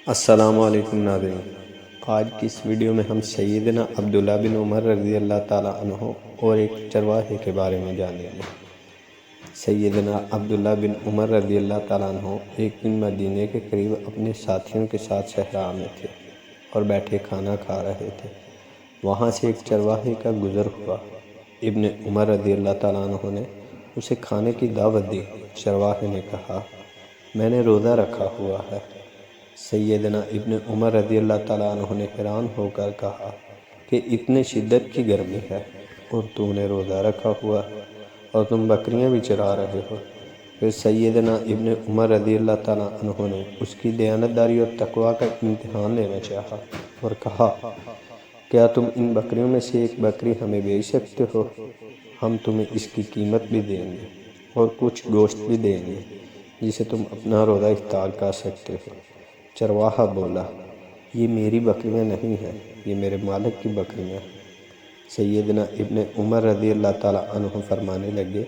السلام علیکم ناظرین، آج کی اس ویڈیو میں ہم سیدنا عبداللہ بن عمر رضی اللہ تعالیٰ عنہ اور ایک چرواہے کے بارے میں جانیں گے۔ سیدنا عبداللہ بن عمر رضی اللہ تعالیٰ عنہ ایک دن مدینے کے قریب اپنے ساتھیوں کے ساتھ صحرا میں تھے اور بیٹھے کھانا کھا رہے تھے۔ وہاں سے ایک چرواہے کا گزر ہوا۔ ابن عمر رضی اللہ تعالیٰ عنہ نے اسے کھانے کی دعوت دی۔ چرواہے نے کہا، میں نے روزہ رکھا ہوا ہے۔ سیدنا ابن عمر رضی اللہ تعالیٰ عنہ نے حیران ہو کر کہا کہ اتنے شدت کی گرمی ہے اور تم نے روزہ رکھا ہوا اور تم بکریاں بھی چرا رہے ہو۔ پھر سیدنا ابن عمر رضی اللہ تعالیٰ عنہ نے اس کی دیانتداری اور تقوی کا امتحان لینا چاہا اور کہا، کیا تم ان بکریوں میں سے ایک بکری ہمیں بیچ سکتے ہو؟ ہم تمہیں اس کی قیمت بھی دیں گے اور کچھ گوشت بھی دیں گے جسے تم اپنا روزہ افطار کر سکتے ہو۔ چرواہا بولا، یہ میری بکریاں نہیں ہیں، یہ میرے مالک کی بکریاں ہیں۔ سیدنا ابن عمر رضی اللہ تعالیٰ عنہ فرمانے لگے،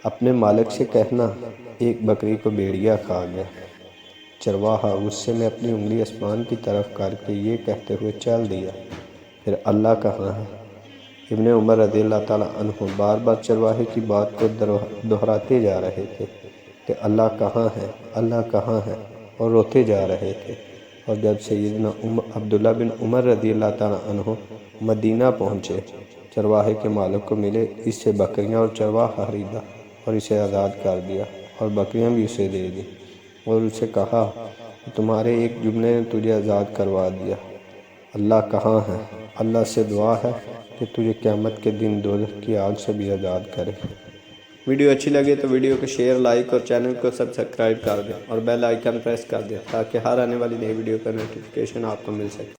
اپنے مالک سے کہنا ایک بکری کو بھیڑیا کھا گیا۔ چرواہا غصے میں اپنی انگلی آسمان کی طرف کر کے یہ کہتے ہوئے چل دیا، پھر اللہ کہاں ہے؟ ابن عمر رضی اللہ تعالیٰ عنہ بار بار چرواہے کی بات کو دہراتے جا رہے تھے کہ اللہ کہاں ہے، اللہ کہاں ہے، اور روتے جا رہے تھے۔ اور جب سیدنا عبداللہ بن عمر رضی اللہ تعالیٰ عنہ مدینہ پہنچے، چرواہے کے مالک کو ملے، اس سے بکریاں اور چرواہا خریدا اور اسے آزاد کر دیا اور بکریاں بھی اسے دے دی اور اسے کہا کہ تمہارے ایک جملے نے تجھے آزاد کروا دیا۔ اللہ کہاں ہے؟ اللہ سے دعا ہے کہ تجھے قیامت کے دن دوزخ کی آگ سے بھی آزاد کرے۔ ویڈیو اچھی لگے تو ویڈیو کو شیئر، لائک اور چینل کو سبسکرائب کر دیں اور بیل آئیکن پریس کر دیں تاکہ ہر آنے والی نئی ویڈیو کا نوٹیفیکیشن آپ کو مل سکے۔